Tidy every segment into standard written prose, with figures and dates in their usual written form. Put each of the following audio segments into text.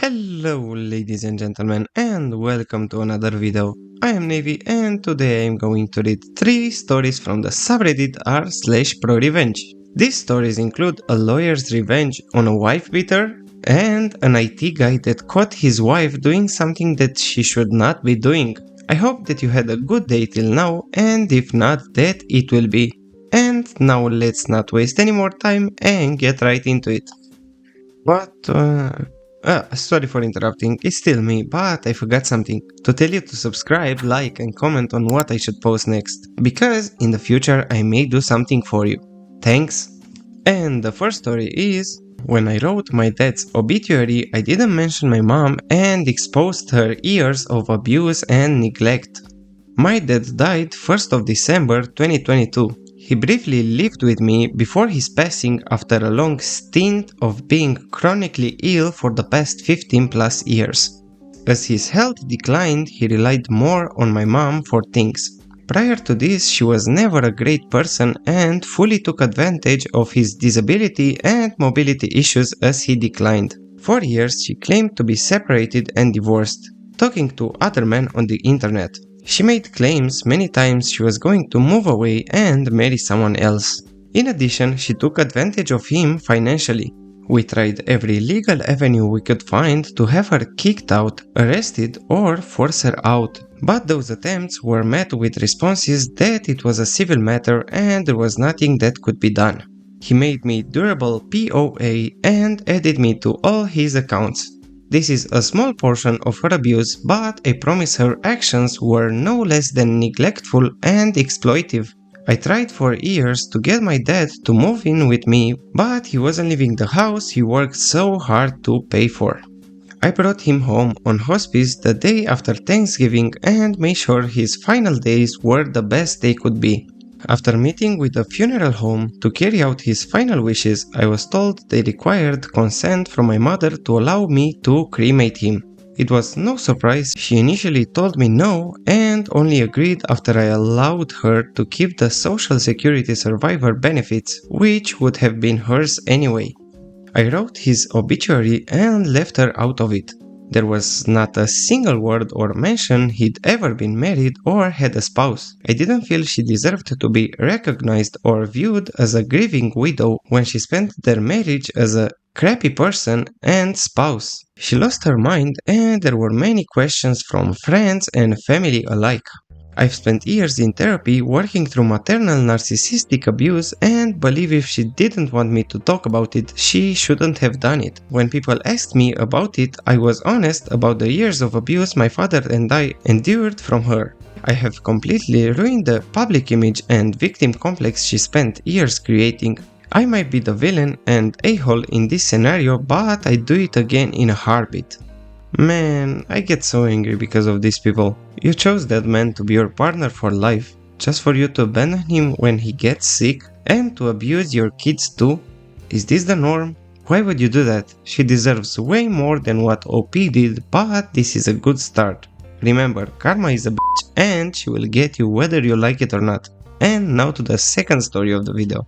Hello ladies and gentlemen and welcome to another video. I am Navy and today I am going to read 3 stories from the subreddit r/Prorevenge. These stories include a lawyer's revenge on a wife beater and an IT guy that caught his wife doing something that she should not be doing. I hope that you had a good day till now, and if not, that it will be. And now let's not waste any more time and get right into it. Sorry for interrupting, it's still me, but I forgot something. To tell you to subscribe, like and comment on what I should post next, because in the future I may do something for you. Thanks! And the first story is, when I wrote my dad's obituary, I didn't mention my mom and exposed her years of abuse and neglect. My dad died 1st of December 2022. He briefly lived with me before his passing after a long stint of being chronically ill for the past 15 plus years. As his health declined, he relied more on my mom for things. Prior to this, she was never a great person and fully took advantage of his disability and mobility issues as he declined. For years, she claimed to be separated and divorced, talking to other men on the internet. She made claims many times she was going to move away and marry someone else. In addition, she took advantage of him financially. We tried every legal avenue we could find to have her kicked out, arrested, or force her out. But those attempts were met with responses that it was a civil matter and there was nothing that could be done. He made me durable POA and added me to all his accounts. This is a small portion of her abuse, but I promise her actions were no less than neglectful and exploitive. I tried for years to get my dad to move in with me, but he wasn't leaving the house he worked so hard to pay for. I brought him home on hospice the day after Thanksgiving and made sure his final days were the best they could be. After meeting with the funeral home to carry out his final wishes, I was told they required consent from my mother to allow me to cremate him. It was no surprise she initially told me no and only agreed after I allowed her to keep the Social Security survivor benefits, which would have been hers anyway. I wrote his obituary and left her out of it. There was not a single word or mention he'd ever been married or had a spouse. I didn't feel she deserved to be recognized or viewed as a grieving widow when she spent their marriage as a crappy person and spouse. She lost her mind and there were many questions from friends and family alike. I've spent years in therapy working through maternal narcissistic abuse and believe if she didn't want me to talk about it, she shouldn't have done it. When people asked me about it, I was honest about the years of abuse my father and I endured from her. I have completely ruined the public image and victim complex she spent years creating. I might be the villain and a-hole in this scenario, but I'd do it again in a heartbeat. Man, I get so angry because of these people. You chose that man to be your partner for life, just for you to abandon him when he gets sick and to abuse your kids too? Is this the norm? Why would you do that? She deserves way more than what OP did, but this is a good start. Remember, karma is a bitch and she will get you whether you like it or not. And now to the second story of the video.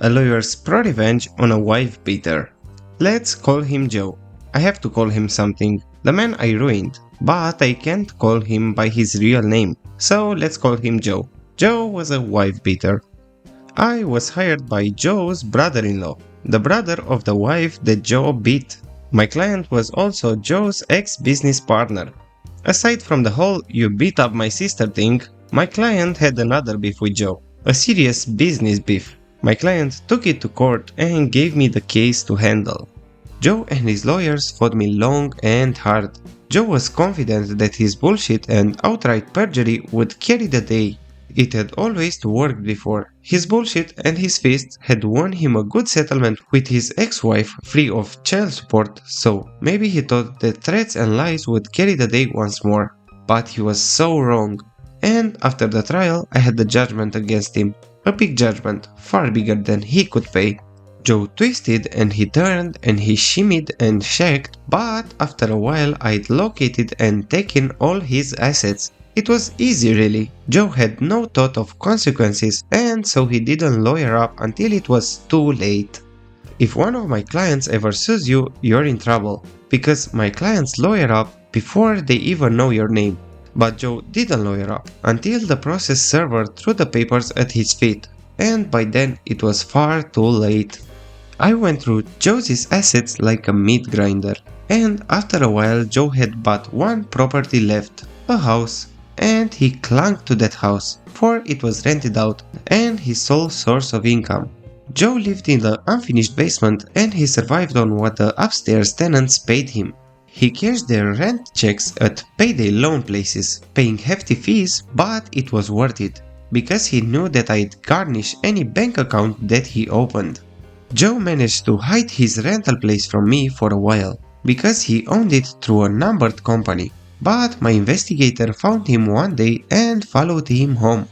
A lawyer's pro-revenge on a wife beater. Let's call him Joe. I have to call him something. The man I ruined, but I can't call him by his real name, so let's call him Joe. Joe was a wife beater. I was hired by Joe's brother-in-law, the brother of the wife that Joe beat. My client was also Joe's ex-business partner. Aside from the whole "you beat up my sister" thing, my client had another beef with Joe, a serious business beef. My client took it to court and gave me the case to handle. Joe and his lawyers fought me long and hard. Joe was confident that his bullshit and outright perjury would carry the day. It had always worked before. His bullshit and his fists had won him a good settlement with his ex-wife free of child support, so maybe he thought that threats and lies would carry the day once more. But he was so wrong. And after the trial, I had the judgment against him. A big judgment, far bigger than he could pay. Joe twisted and he turned and he shimmied and shacked, but after a while I'd located and taken all his assets. It was easy really. Joe had no thought of consequences and so he didn't lawyer up until it was too late. If one of my clients ever sues you, you're in trouble, because my clients lawyer up before they even know your name. But Joe didn't lawyer up until the process server threw the papers at his feet, and by then it was far too late. I went through Joe's assets like a meat grinder, and after a while Joe had but one property left, a house, and he clung to that house, for it was rented out and his sole source of income. Joe lived in the unfinished basement and he survived on what the upstairs tenants paid him. He cashed their rent checks at payday loan places, paying hefty fees, but it was worth it, because he knew that I'd garnish any bank account that he opened. Joe managed to hide his rental place from me for a while, because he owned it through a numbered company, but my investigator found him one day and followed him home.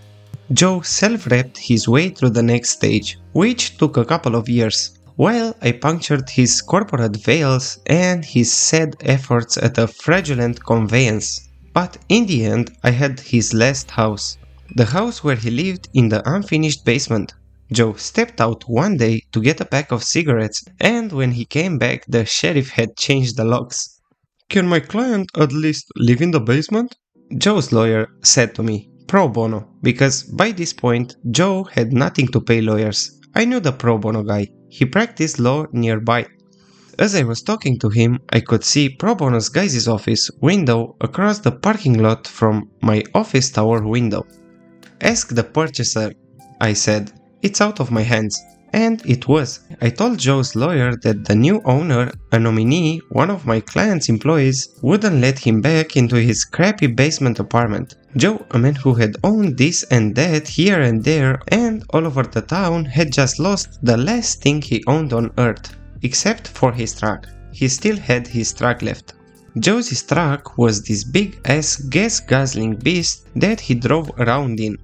Joe self-rapped his way through the next stage, which took a couple of years, while I punctured his corporate veils and his sad efforts at a fraudulent conveyance. But in the end, I had his last house, the house where he lived in the unfinished basement. Joe stepped out one day to get a pack of cigarettes, and when he came back, the sheriff had changed the locks. "Can my client at least live in the basement?" Joe's lawyer said to me, pro bono, because by this point, Joe had nothing to pay lawyers. I knew the pro bono guy. He practiced law nearby. As I was talking to him, I could see pro bono's guy's office window across the parking lot from my office tower window. "Ask the purchaser," I said. "It's out of my hands." And it was. I told Joe's lawyer that the new owner, a nominee, one of my client's employees, wouldn't let him back into his crappy basement apartment. Joe, a man who had owned this and that here and there and all over the town, had just lost the last thing he owned on earth, except for his truck. He still had his truck left. Joe's truck was this big ass gas guzzling beast that he drove around in.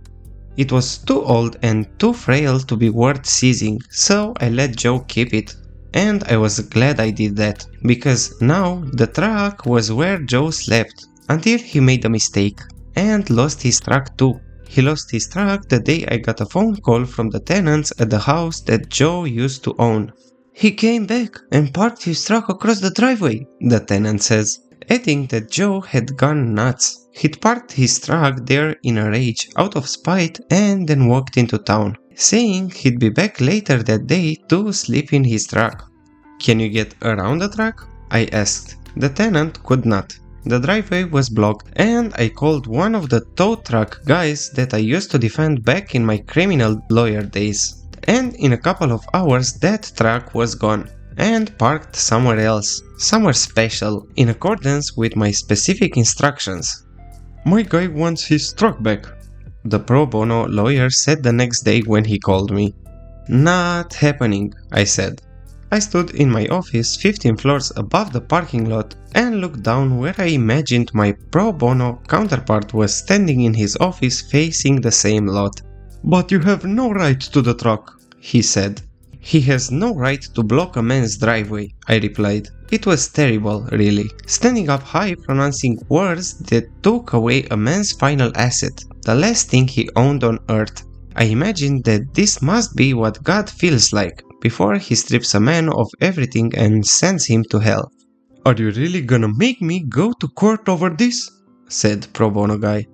It was too old and too frail to be worth seizing, so I let Joe keep it. And I was glad I did that, because now the truck was where Joe slept, until he made a mistake, and lost his truck too. He lost his truck the day I got a phone call from the tenants at the house that Joe used to own. "He came back and parked his truck across the driveway," the tenant says, adding that Joe had gone nuts. He'd parked his truck there in a rage, out of spite, and then walked into town, saying he'd be back later that day to sleep in his truck. "Can you get around the truck?" I asked. The tenant could not. The driveway was blocked, and I called one of the tow truck guys that I used to defend back in my criminal lawyer days. And in a couple of hours that truck was gone, and parked somewhere else, somewhere special, in accordance with my specific instructions. "My guy wants his truck back," the pro bono lawyer said the next day when he called me. "Not happening," I said. I stood in my office 15 floors above the parking lot and looked down where I imagined my pro bono counterpart was standing in his office facing the same lot. "But you have no right to the truck," he said. "He has no right to block a man's driveway," I replied. It was terrible, really, standing up high pronouncing words that took away a man's final asset, the last thing he owned on earth. I imagined that this must be what God feels like before he strips a man of everything and sends him to hell. "Are you really gonna make me go to court over this?" said pro bono guy.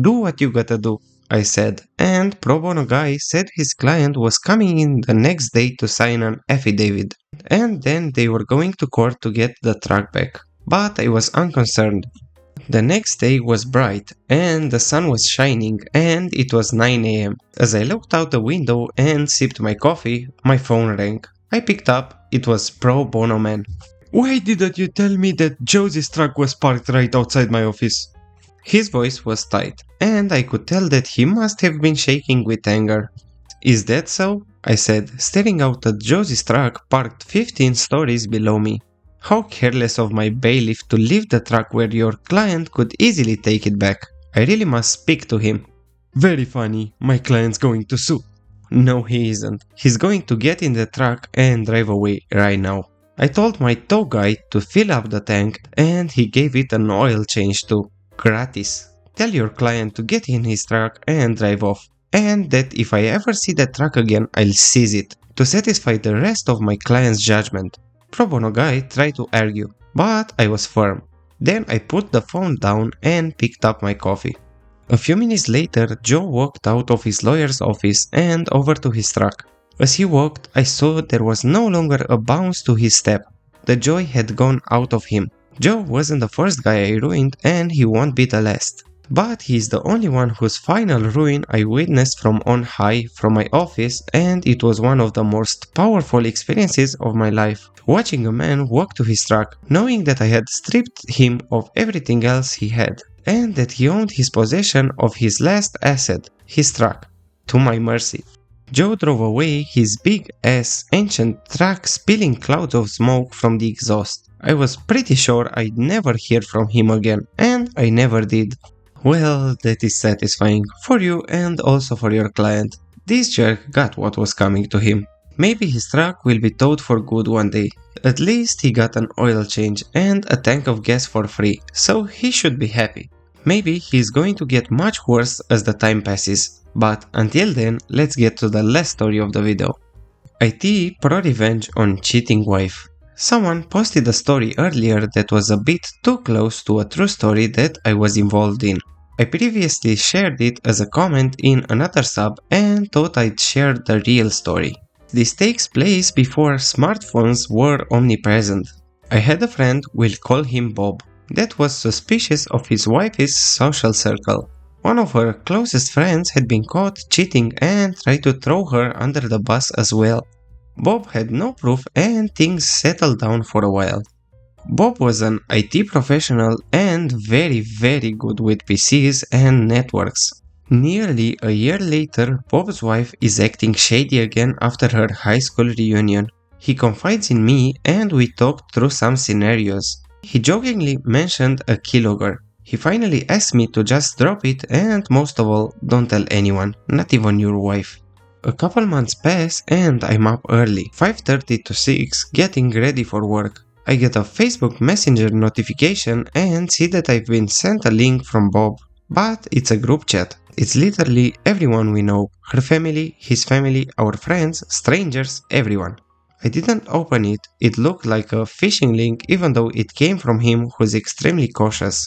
"Do what you gotta do," I said, and pro bono guy said his client was coming in the next day to sign an affidavit, and then they were going to court to get the truck back. But I was unconcerned. The next day was bright, and the sun was shining, and it was 9 a.m. As I looked out the window and sipped my coffee, my phone rang. I picked up. It was pro bono man. "Why didn't you tell me that Josie's truck was parked right outside my office?" His voice was tight, and I could tell that he must have been shaking with anger. "Is that so?" I said, staring out at Josie's truck parked 15 stories below me. How careless of my bailiff to leave the truck where your client could easily take it back. I really must speak to him. "Very funny, my client's going to sue." "No, he isn't. He's going to get in the truck and drive away right now." I told my tow guy to fill up the tank, and he gave it an oil change too. Gratis. Tell your client to get in his truck and drive off, and that if I ever see that truck again, I'll seize it. to satisfy the rest of my client's judgment. Pro bono guy tried to argue, but I was firm. Then I put the phone down and picked up my coffee. A few minutes later, Joe walked out of his lawyer's office and over to his truck. As he walked, I saw there was no longer a bounce to his step. The joy had gone out of him. Joe wasn't the first guy I ruined, and he won't be the last. But he is the only one whose final ruin I witnessed from on high from my office, and it was one of the most powerful experiences of my life. Watching a man walk to his truck, knowing that I had stripped him of everything else he had, and that he owned his possession of his last asset, his truck, to my mercy. Joe drove away his big-ass ancient truck spilling clouds of smoke from the exhaust. I was pretty sure I'd never hear from him again, and I never did. Well, that is satisfying for you and also for your client. This jerk got what was coming to him. Maybe his truck will be towed for good one day. At least he got an oil change and a tank of gas for free, so he should be happy. Maybe he's going to get much worse as the time passes. But until then, let's get to the last story of the video. AITA Prorevenge on cheating wife. Someone posted a story earlier that was a bit too close to a true story that I was involved in. I previously shared it as a comment in another sub and thought I'd share the real story. This takes place before smartphones were omnipresent. I had a friend, we'll call him Bob, that was suspicious of his wife's social circle. One of her closest friends had been caught cheating and tried to throw her under the bus as well. Bob had no proof and things settled down for a while. Bob was an IT professional and very good with PCs and networks. Nearly a year later, Bob's wife is acting shady again after her high school reunion. He confides in me and we talked through some scenarios. He jokingly mentioned a keylogger. He finally asked me to just drop it and most of all, don't tell anyone, not even your wife. A couple months pass and I'm up early, 5:30 to 6, getting ready for work. I get a Facebook Messenger notification and see that I've been sent a link from Bob. But it's a group chat. It's literally everyone we know. Her family, his family, our friends, strangers, everyone. I didn't open it. It looked like a phishing link even though it came from him who's extremely cautious.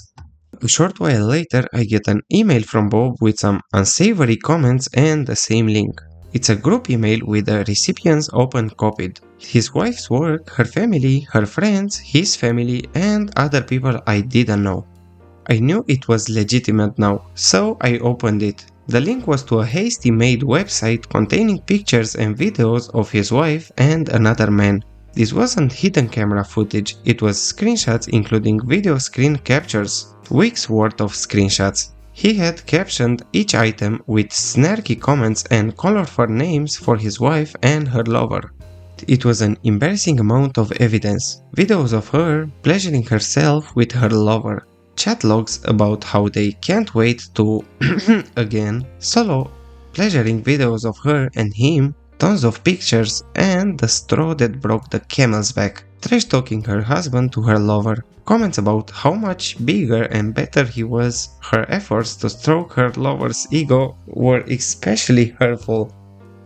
A short while later, I get an email from Bob with some unsavory comments and the same link. It's a group email with the recipients open copied. His wife's work, her family, her friends, his family, and other people I didn't know. I knew it was legitimate now, so I opened it. The link was to a hasty made website containing pictures and videos of his wife and another man. This wasn't hidden camera footage, it was screenshots including video screen captures, weeks worth of screenshots. He had captioned each item with snarky comments and colorful names for his wife and her lover. It was an embarrassing amount of evidence. Videos of her pleasuring herself with her lover. Chat logs about how they can't wait to again solo pleasuring videos of her and him. Tons of pictures and the straw that broke the camel's back. Trash talking her husband to her lover. Comments about how much bigger and better he was. Her efforts to stroke her lover's ego were especially hurtful.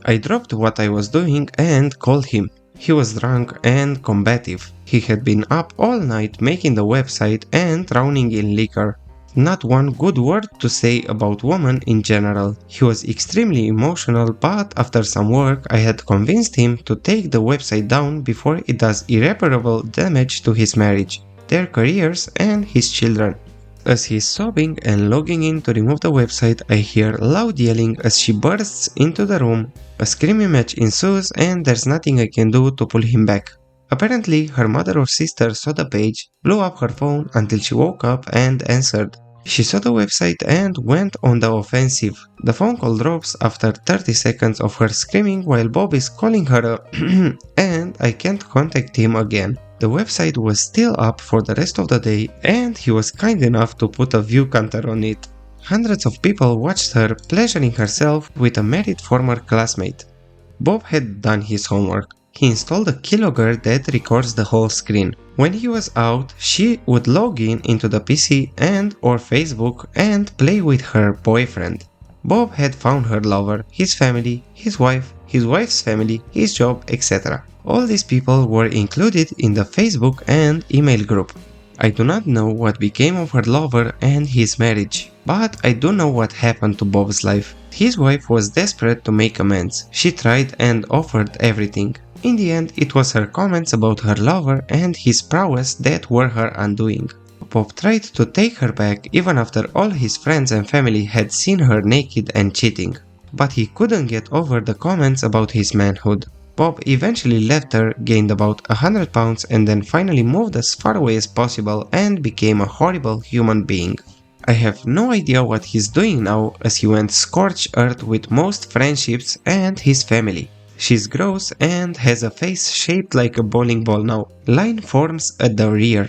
I dropped what I was doing and called him. He was drunk and combative. He had been up all night making the website and drowning in liquor. Not one good word to say about women in general. He was extremely emotional, but after some work I had convinced him to take the website down before it does irreparable damage to his marriage, their careers and his children. As he's sobbing and logging in to remove the website, I hear loud yelling as she bursts into the room. A screaming match ensues and there's nothing I can do to pull him back. Apparently, her mother or sister saw the page, blew up her phone until she woke up and answered. She saw the website and went on the offensive. The phone call drops after 30 seconds of her screaming while Bob is calling her and I can't contact him again. The website was still up for the rest of the day and he was kind enough to put a view counter on it. Hundreds of people watched her pleasuring herself with a married former classmate. Bob had done his homework. He installed a keylogger that records the whole screen. When he was out, she would log in into the PC and or Facebook and play with her boyfriend. Bob had found her lover, his family, his wife's family, his job, etc. All these people were included in the Facebook and email group. I do not know what became of her lover and his marriage, but I do know what happened to Bob's life. His wife was desperate to make amends. She tried and offered everything. In the end, it was her comments about her lover and his prowess that were her undoing. Bob tried to take her back even after all his friends and family had seen her naked and cheating. But he couldn't get over the comments about his manhood. Bob eventually left her, gained about 100 pounds and then finally moved as far away as possible and became a horrible human being. I have no idea what he's doing now as he went scorched earth with most friendships and his family. She's gross and has a face shaped like a bowling ball now. Line forms at the rear.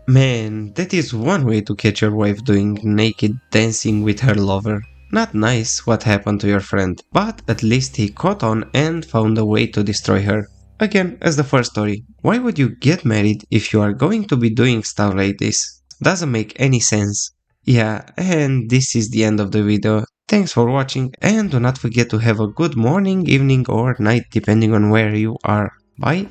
Man, that is one way to catch your wife doing naked dancing with her lover. Not nice what happened to your friend, but at least he caught on and found a way to destroy her. Again, as the first story, why would you get married if you are going to be doing stuff like this? Doesn't make any sense. Yeah, and this is the end of the video. Thanks for watching and do not forget to have a good morning, evening or night depending on where you are. Bye.